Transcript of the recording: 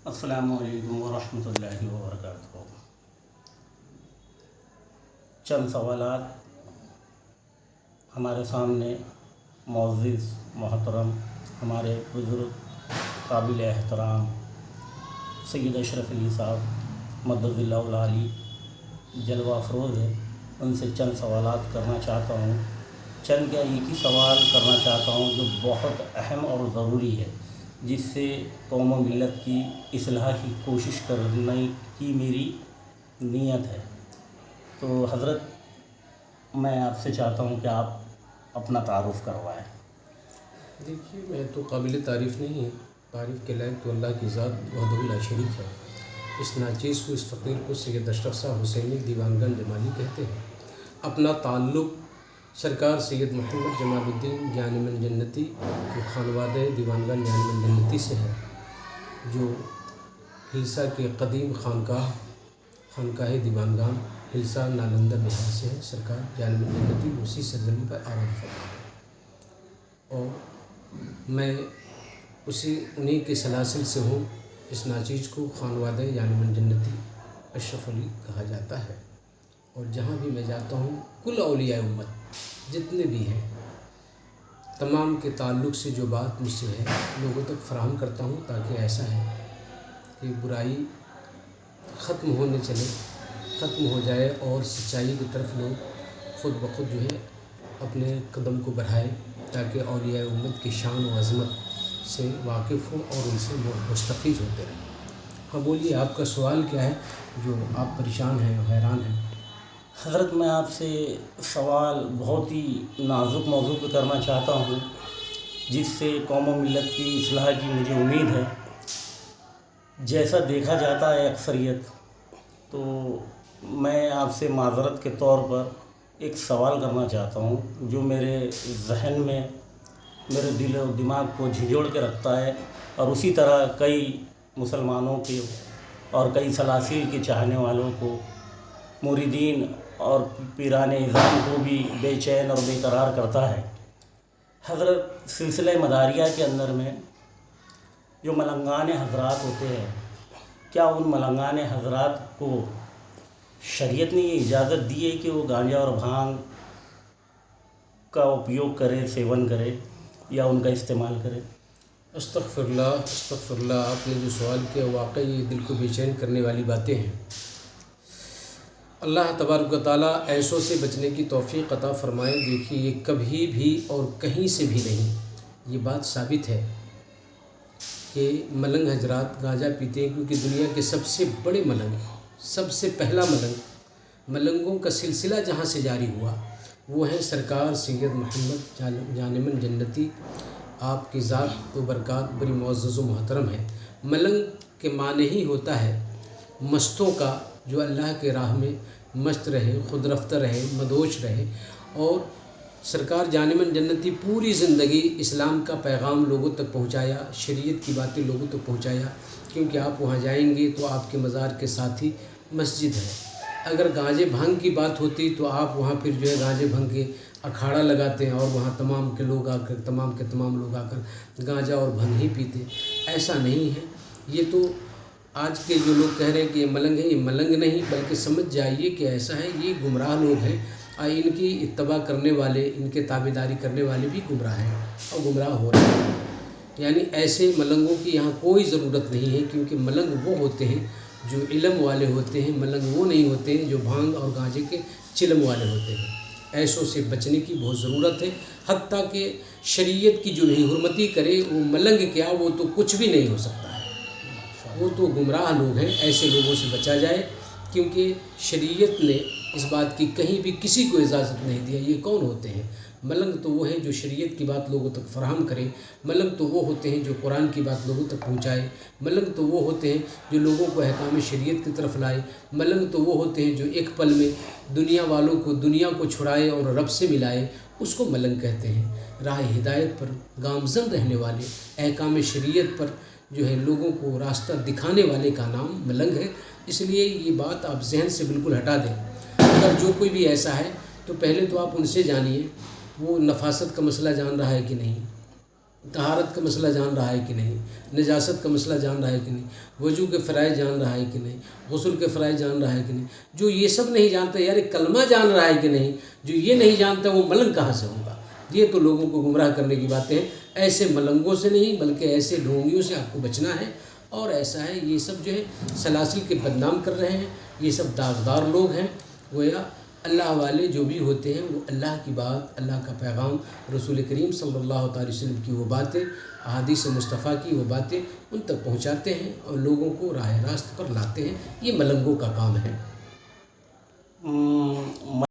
السلام علیکم ورحمۃ اللہ وبرکاتہ۔ چند سوالات ہمارے سامنے معزز محترم ہمارے بزرگ قابل احترام سید اشرف علی صاحب مدد اللہ العالی جلوہ افروز ہے، ان سے چند سوالات کرنا چاہتا ہوں۔ چند کیا ایک ہی سوال کرنا چاہتا ہوں جو بہت اہم اور ضروری ہے، جس سے قوم و ملت کی اصلاح کی کوشش کرنے کی میری نیت ہے۔ تو حضرت، میں آپ سے چاہتا ہوں کہ آپ اپنا تعارف کروائیں۔ دیکھیے، میں تو قابل تعریف نہیں ہے، تعریف کے لائق تو اللہ کی ذات وحدہ لا شریک ہے۔ اس ناچیز کو، اس فقیر کو سید اشرف صاحب حسینی دیوان گنج جمالی کہتے ہیں۔ اپنا تعلق سرکار سید محمد جمال الدین جان من جنتی کے خانوادہ دیوان گنج جان من جنتی سے ہے، جو ہلسہ کے قدیم خانقاہ دیوان گان ہلسہ نالندہ بہار سے ہے۔ سرکار جان من جنتی اسی سرزمین پر آرام فرما ہے، اور میں انہی کے سلاسل سے ہوں۔ اس ناچیز کو خانوادہ یعنی من جنتی اشرف علی کہا جاتا ہے، اور جہاں بھی میں جاتا ہوں کل اولیاء امت جتنے بھی ہیں تمام کے تعلق سے جو بات مجھ سے ہے لوگوں تک فراہم کرتا ہوں، تاکہ ایسا ہے کہ برائی ختم ہو جائے اور سچائی کی طرف لوگ خود بخود جو ہے اپنے قدم کو بڑھائے، تاکہ اولیاء امت کی شان و عظمت سے واقف ہوں اور ان سے مستفیض ہوتے رہیں۔ ہاں بولیے، آپ کا سوال کیا ہے جو آپ پریشان ہیں اور حیران ہیں؟ حضرت، میں آپ سے سوال بہت ہی نازک موضوع پہ کرنا چاہتا ہوں، جس سے قوم و ملت کی اصلاح کی مجھے امید ہے۔ جیسا دیکھا جاتا ہے اکثریت، تو میں آپ سے معذرت کے طور پر ایک سوال کرنا چاہتا ہوں جو میرے ذہن میں، میرے دل و دماغ کو جھنجھوڑ کے رکھتا ہے، اور اسی طرح کئی مسلمانوں کے اور کئی سلاسل کے چاہنے والوں کو، مریدین اور پیران اعظام کو بھی بے چین اور بے قرار کرتا ہے۔ حضرت، سلسلہ مداریہ کے اندر میں جو ملنگان حضرات ہوتے ہیں، کیا ان ملنگان حضرات کو شریعت نے یہ اجازت دی ہے کہ وہ گانجا اور بھانگ کا اپیوگ کرے، سیون کرے یا ان کا استعمال کرے؟ استغفر اللہ، آپ نے جو سوال کیا واقعی دل کو بے چین کرنے والی باتیں ہیں۔ اللہ تبارک و تعالیٰ ایسوں سے بچنے کی توفیق عطا فرمائے۔ دیکھیے، یہ کبھی بھی اور کہیں سے بھی نہیں، یہ بات ثابت ہے کہ ملنگ حضرات گانجا پیتے ہیں، کیونکہ دنیا کے سب سے بڑے ملنگ، سب سے پہلا ملنگوں کا سلسلہ جہاں سے جاری ہوا وہ ہے سرکار سید محمد جان من جنتی۔ آپ کی ذات و برکات بڑی معزز و محترم ہے۔ ملنگ کے معنی ہی ہوتا ہے مستوں کا، جو اللہ کے راہ میں مست رہے، خود رفتہ رہے، مدوش رہے، اور سرکار جان من جنتی پوری زندگی اسلام کا پیغام لوگوں تک پہنچایا، شریعت کی باتیں لوگوں تک پہنچایا، کیونکہ آپ وہاں جائیں گے تو آپ کے مزار کے ساتھ ہی مسجد ہے۔ اگر گانجے بھنگ کی بات ہوتی تو آپ وہاں پھر جو ہے گانجے بھنگ کے اکھاڑا لگاتے ہیں، اور وہاں تمام کے لوگ آ کر گانجا اور بھنگ ہی پیتے۔ ایسا نہیں ہے۔ یہ تو آج کے جو لوگ کہہ رہے ہیں کہ یہ ملنگ ہے، یہ ملنگ نہیں، بلکہ سمجھ جائیے کہ ایسا ہے، یہ گمراہ لوگ ہیں، اور ان کی اتباع کرنے والے، ان کے تابعداری کرنے والے بھی گمراہ ہیں اور گمراہ ہو رہے ہیں۔ یعنی ایسے ملنگوں کی یہاں کوئی ضرورت نہیں ہے، کیونکہ ملنگ وہ ہوتے ہیں جو علم والے ہوتے ہیں، ملنگ وہ نہیں ہوتے ہیں جو بھانگ اور گانجے کے چلم والے ہوتے ہیں۔ ایسوں سے بچنے کی بہت ضرورت ہے، حتیٰ کہ شریعت کی جو نہیں حرمتی کرے، وہ ملنگ کیا، وہ تو کچھ بھی نہیں ہو سکتا ہے، وہ تو گمراہ لوگ ہیں۔ ایسے لوگوں سے بچا جائے، کیونکہ شریعت نے اس بات کی کہیں بھی کسی کو اجازت نہیں دیا۔ یہ کون ہوتے ہیں؟ ملنگ تو وہ ہیں جو شریعت کی بات لوگوں تک فراہم کرے، ملنگ تو وہ ہوتے ہیں جو قرآن کی بات لوگوں تک پہنچائے، ملنگ تو وہ ہوتے ہیں جو لوگوں کو احکام شریعت کی طرف لائے، ملنگ تو وہ ہوتے ہیں جو ایک پل میں دنیا والوں کو، دنیا کو چھڑائے اور رب سے ملائے، اس کو ملنگ کہتے ہیں۔ راہ ہدایت پر گامزن رہنے والے، احکام شریعت پر جو ہے لوگوں کو راستہ دکھانے والے کا نام ملنگ ہے۔ اس لیے یہ بات آپ ذہن سے بالکل ہٹا دیں۔ اگر جو کوئی بھی ایسا ہے تو پہلے تو آپ ان سے جانیے وہ نفاست کا مسئلہ جان رہا ہے کہ نہیں، طہارت کا مسئلہ جان رہا ہے کہ نہیں، نجاست کا مسئلہ جان رہا ہے کہ نہیں، وضو کے فرائض جان رہا ہے کہ نہیں، غسل کے فرائض جان رہا ہے کہ نہیں. جو یہ سب نہیں جانتا، یار کلمہ جان رہا ہے کہ نہیں، جو یہ نہیں جانتا وہ ملنگ کہاں سے ہوگا؟ یہ تو لوگوں کو گمراہ کرنے کی باتیں ہیں. ایسے ملنگوں سے نہیں بلکہ ایسے ڈھونگیوں سے آپ کو بچنا ہے. اور ایسا ہے یہ سب جو ہے سلاسل کے بدنام کر رہے ہیں، یہ سب داغدار لوگ ہیں. گویا اللہ والے جو بھی ہوتے ہیں وہ اللہ کی بات، اللہ کا پیغام، رسول کریم صلی اللہ تعالی وسلم کی وہ باتیں، احادیث مصطفیٰ کی وہ باتیں ان تک پہنچاتے ہیں اور لوگوں کو راہ راست پر لاتے ہیں. یہ ملنگوں کا کام ہے.